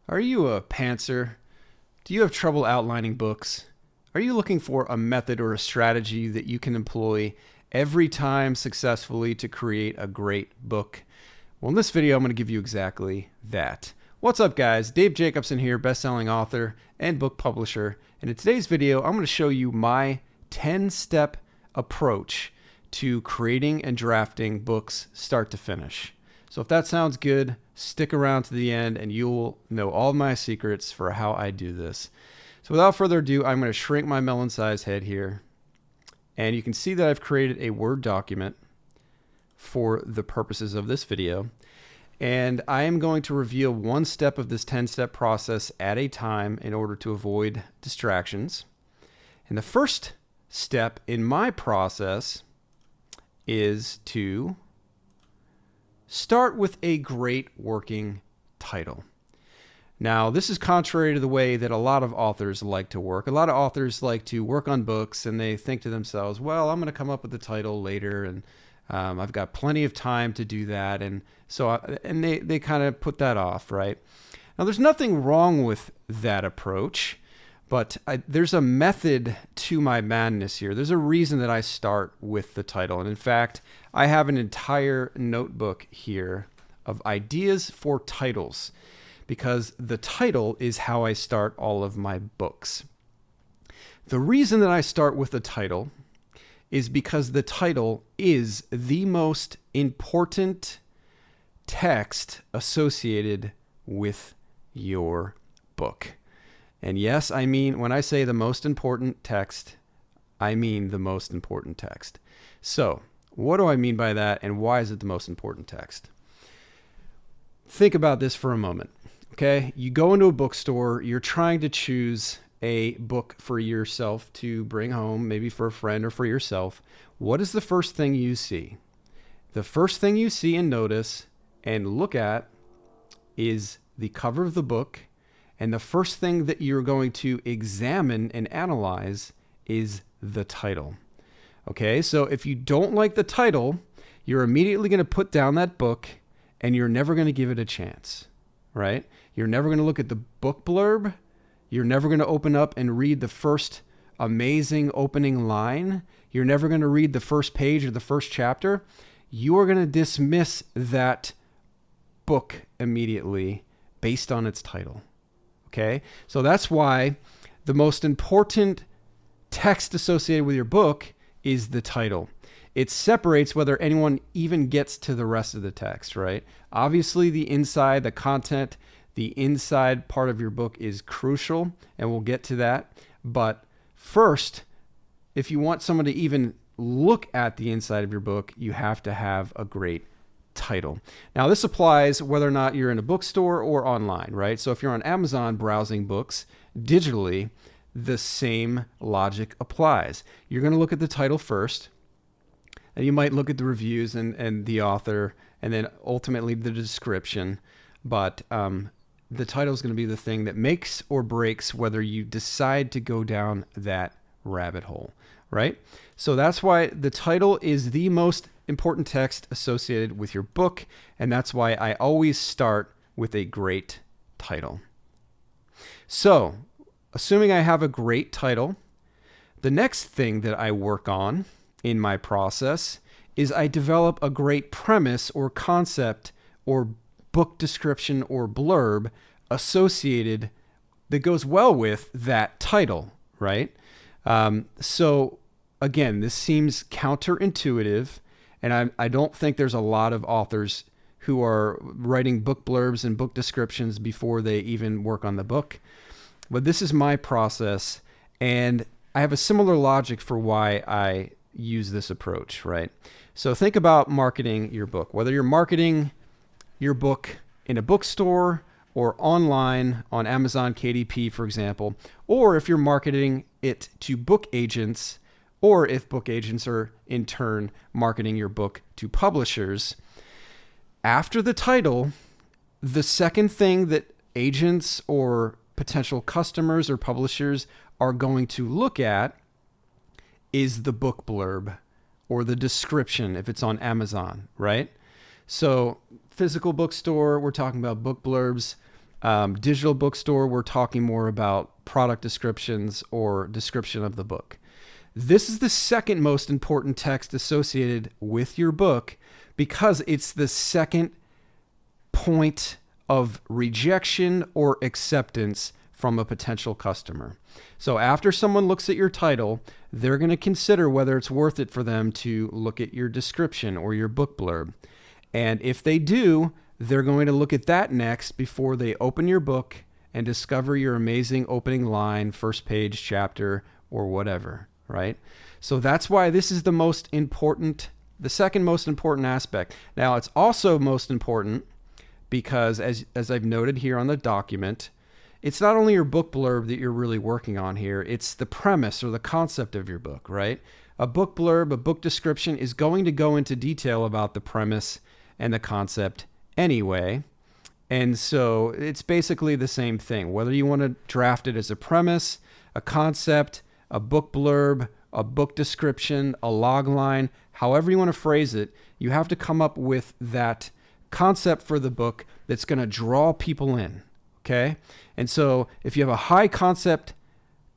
Are you a pantser? Do you have trouble outlining books? Are you looking for a method or a strategy that you can employ every time successfully to create a great book? Well, in this video, I'm going to give you exactly that. What's up, guys? Dave Jacobson here, best-selling author and book publisher. And in today's video, I'm going to show you my 10-step approach to creating and drafting books start to finish. So if that sounds good, stick around to the end and you'll know all my secrets for how I do this. So without further ado, I'm going to shrink my melon-sized head here. And you can see that I've created a Word document for the purposes of this video. And I am going to reveal one step of this 10-step process at a time in order to avoid distractions. And the first step in my process is to start with a great working title. Now, this is contrary to the way that a lot of authors like to work. A lot of authors like to work on books and they think to themselves, well, I'm going to come up with the title later and I've got plenty of time to do that. And so, they kind of put that off, right? Now, there's nothing wrong with that approach, but there's a method to my madness here. There's a reason that I start with the title. And in fact, I have an entire notebook here of ideas for titles because the title is how I start all of my books. The reason that I start with the title is because the title is the most important text associated with your book. And yes, I mean, when I say the most important text, I mean the most important text. So, what do I mean by that, and why is it the most important text? Think about this for a moment, okay? You go into a bookstore, you're trying to choose a book for yourself to bring home, maybe for a friend or for yourself. What is the first thing you see? The first thing you see and notice and look at is the cover of the book. And the first thing that you're going to examine and analyze is the title. Okay, so if you don't like the title, you're immediately going to put down that book and you're never going to give it a chance, right? You're never going to look at the book blurb. You're never going to open up and read the first amazing opening line. You're never going to read the first page or the first chapter. You are going to dismiss that book immediately based on its title. Okay, so that's why the most important text associated with your book is the title. It separates whether anyone even gets to the rest of the text, right? Obviously, the inside, the content, the inside part of your book is crucial, and we'll get to that. But first, if you want someone to even look at the inside of your book, you have to have a great title. Now, this applies whether or not you're in a bookstore or online, right? So if you're on Amazon browsing books digitally, the same logic applies. You're going to look at the title first, and you might look at the reviews and the author, and then ultimately the description. But the title is going to be the thing that makes or breaks whether you decide to go down that rabbit hole, right? So that's why the title is the most important text associated with your book, and that's why I always start with a great title. So, assuming I have a great title, the next thing that I work on in my process is I develop a great premise or concept or book description or blurb associated that goes well with that title, right? So again, this seems counterintuitive, and I don't think there's a lot of authors who are writing book blurbs and book descriptions before they even work on the book. But this is my process, and I have a similar logic for why I use this approach, right? So think about marketing your book, whether you're marketing your book in a bookstore or online on Amazon KDP, for example, or if you're marketing it to book agents, or if book agents are in turn marketing your book to publishers. After the title, the second thing that agents or potential customers or publishers are going to look at is the book blurb or the description if it's on Amazon, right? So physical bookstore, we're talking about book blurbs. Digital bookstore, we're talking more about product descriptions or description of the book. This is the second most important text associated with your book because it's the second point of rejection or acceptance from a potential customer. So after someone looks at your title, they're going to consider whether it's worth it for them to look at your description or your book blurb. And if they do, they're going to look at that next before they open your book and discover your amazing opening line, first page, chapter, or whatever, right? So that's why this is the second most important aspect. Now, it's also most important because as I've noted here on the document, it's not only your book blurb that you're really working on here, it's the premise or the concept of your book, right? A book blurb, a book description is going to go into detail about the premise and the concept anyway. And so it's basically the same thing. Whether you want to draft it as a premise, a concept, a book blurb, a book description, a log line, however you want to phrase it, you have to come up with that concept for the book that's going to draw people in. Okay? And so if you have a high concept,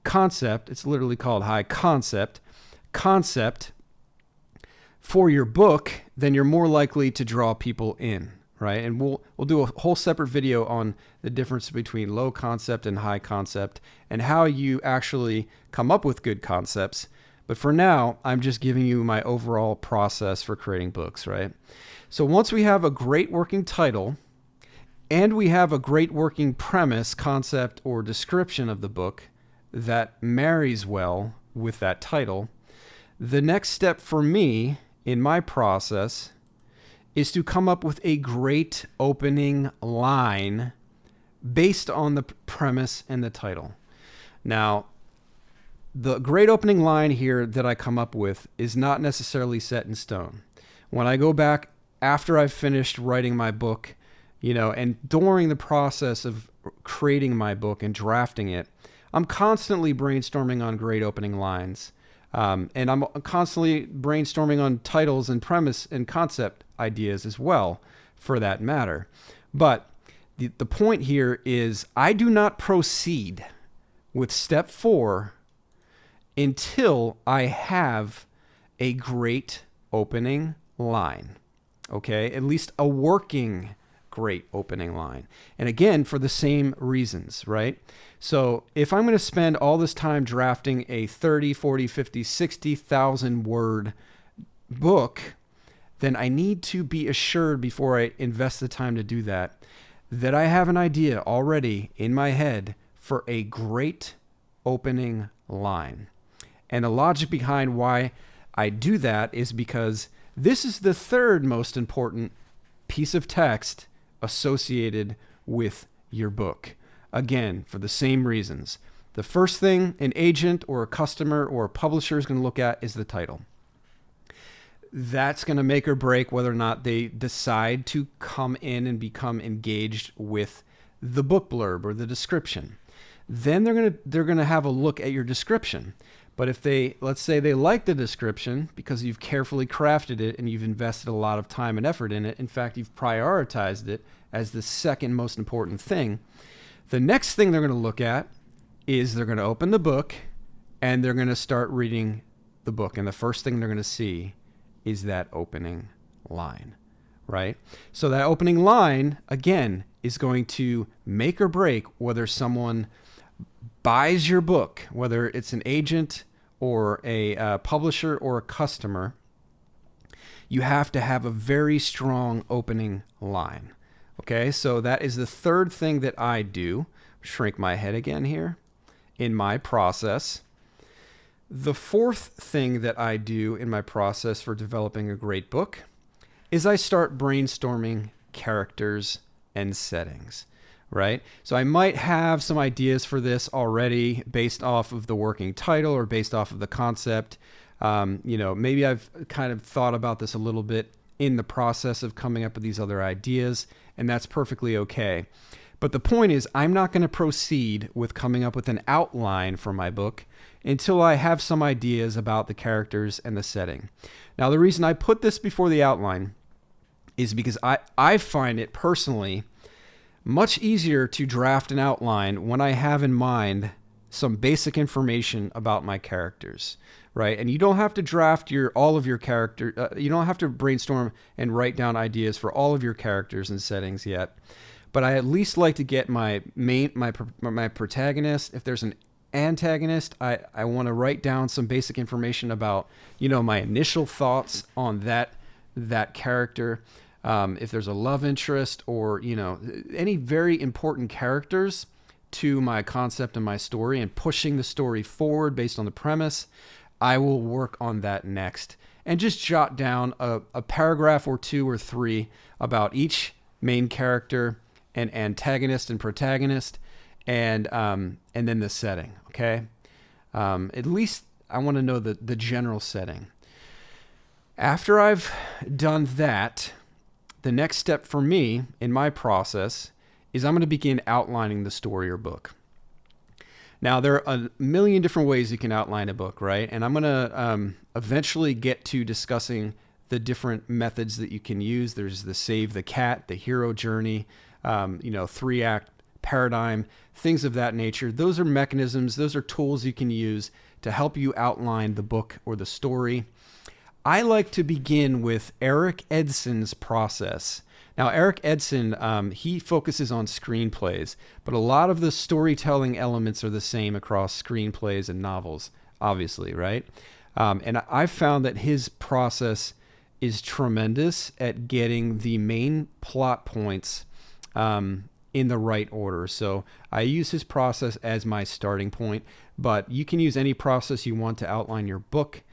it's literally called high concept for your book, then you're more likely to draw people in, right? And we'll do a whole separate video on the difference between low concept and high concept and how you actually come up with good concepts. But for now, I'm just giving you my overall process for creating books, right? So once we have a great working title and we have a great working premise, concept, or description of the book that marries well with that title, the next step for me in my process is to come up with a great opening line based on the premise and the title. Now, the great opening line here that I come up with is not necessarily set in stone. When I go back after I've finished writing my book, and during the process of creating my book and drafting it, I'm constantly brainstorming on great opening lines. And I'm constantly brainstorming on titles and premise and concept ideas as well, for that matter. But the point here is I do not proceed with step 4 until I have a great opening line. Okay? At least a working great opening line. And again, for the same reasons, right? So if I'm going to spend all this time drafting a 30, 40, 50, 60,000 word book, then I need to be assured before I invest the time to do that I have an idea already in my head for a great opening line. And the logic behind why I do that is because this is the third most important piece of text associated with your book. Again, for the same reasons. The first thing an agent or a customer or a publisher is going to look at is the title. That's going to make or break whether or not they decide to come in and become engaged with the book blurb or the description. Then they're going to have a look at your description. But if let's say they like the description because you've carefully crafted it and you've invested a lot of time and effort in it, in fact, you've prioritized it as the second most important thing, the next thing they're going to look at is they're going to open the book and they're going to start reading the book. And the first thing they're going to see is that opening line, right? So that opening line, again, is going to make or break whether someone buys your book, whether it's an agent or a publisher or a customer. You have to have a very strong opening line. Okay, so that is the third thing that I do. Shrink my head again here in my process. The fourth thing that I do in my process for developing a great book is I start brainstorming characters and settings, right? So I might have some ideas for this already based off of the working title or based off of the concept. Maybe I've kind of thought about this a little bit in the process of coming up with these other ideas, and that's perfectly okay. But the point is, I'm not going to proceed with coming up with an outline for my book until I have some ideas about the characters and the setting. Now, the reason I put this before the outline is because I find it personally much easier to draft an outline when I have in mind some basic information about my characters, right? And you don't have to draft all of your character. You don't have to brainstorm and write down ideas for all of your characters and settings yet. But I at least like to get my protagonist. If there's an antagonist, I want to write down some basic information about, my initial thoughts on that character. If there's a love interest or, any very important characters to my concept and my story and pushing the story forward based on the premise, I will work on that next and just jot down a paragraph or 2 or 3 about each main character and antagonist and protagonist, and then the setting. Okay. At least I want to know the general setting. After I've done that, the next step for me in my process is I'm going to begin outlining the story or book. Now, there are a million different ways you can outline a book, right? And I'm going to eventually get to discussing the different methods that you can use. There's the Save the Cat, the hero journey, 3-act paradigm, things of that nature. Those are mechanisms, those are tools you can use to help you outline the book or the story. I like to begin with Eric Edson's process. Now, Eric Edson, he focuses on screenplays, but a lot of the storytelling elements are the same across screenplays and novels, obviously, right? And I've found that his process is tremendous at getting the main plot points in the right order. So I use his process as my starting point, but you can use any process you want to outline your book.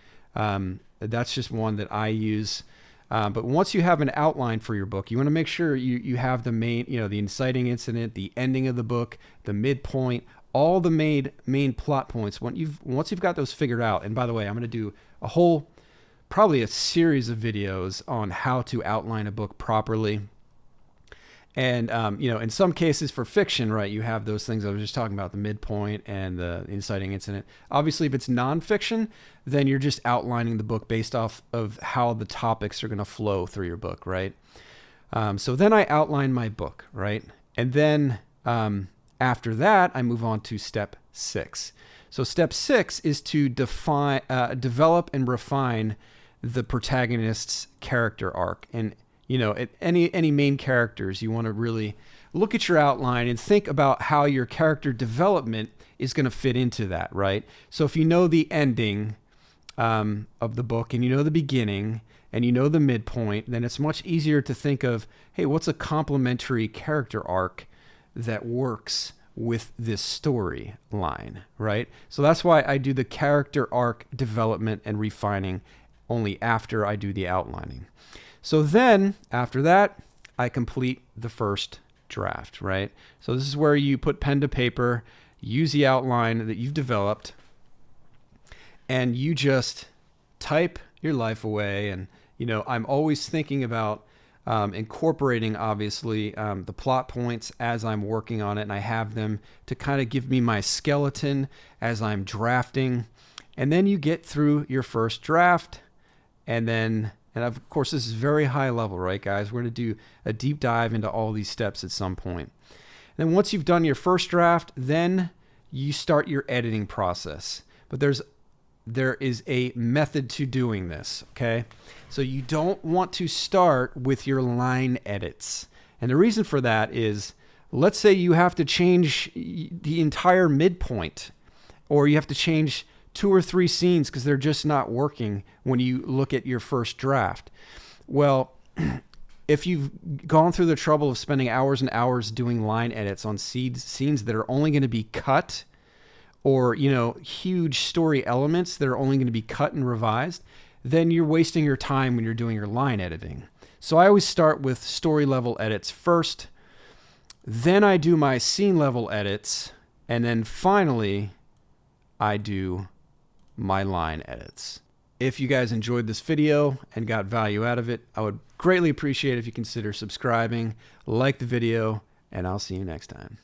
That's just one that I use. But once you have an outline for your book, you want to make sure you have the main, the inciting incident, the ending of the book, the midpoint, all the main plot points. Once you've got those figured out, and by the way, I'm going to do probably a series of videos on how to outline a book properly. And, in some cases for fiction, right, you have those things I was just talking about, the midpoint and the inciting incident. Obviously, if it's nonfiction, then you're just outlining the book based off of how the topics are going to flow through your book, right? So then I outline my book, right? And then after that, I move on to step 6. So step 6 is to develop and refine the protagonist's character arc. And any main characters, you want to really look at your outline and think about how your character development is going to fit into that, right? So if you know the ending of the book and you know the beginning and you know the midpoint, then it's much easier to think of, hey, what's a complementary character arc that works with this story line, right? So that's why I do the character arc development and refining only after I do the outlining. So then, after that, I complete the first draft, right? So this is where you put pen to paper, use the outline that you've developed, and you just type your life away. And, I'm always thinking about incorporating, obviously, the plot points as I'm working on it, and I have them to kind of give me my skeleton as I'm drafting. And then you get through your first draft, and of course, this is very high level, right, guys? We're going to do a deep dive into all these steps at some point. And then once you've done your first draft, then you start your editing process. But there is a method to doing this, okay? So you don't want to start with your line edits. And the reason for that is, let's say you have to change the entire midpoint, or you have to change 2 or 3 scenes because they're just not working when you look at your first draft. Well, if you've gone through the trouble of spending hours and hours doing line edits on scenes that are only going to be cut, or huge story elements that are only going to be cut and revised, then you're wasting your time when you're doing your line editing. So I always start with story level edits first, then I do my scene level edits, and then finally I do my line edits. If you guys enjoyed this video and got value out of it, I would greatly appreciate if you consider subscribing, like the video, and I'll see you next time.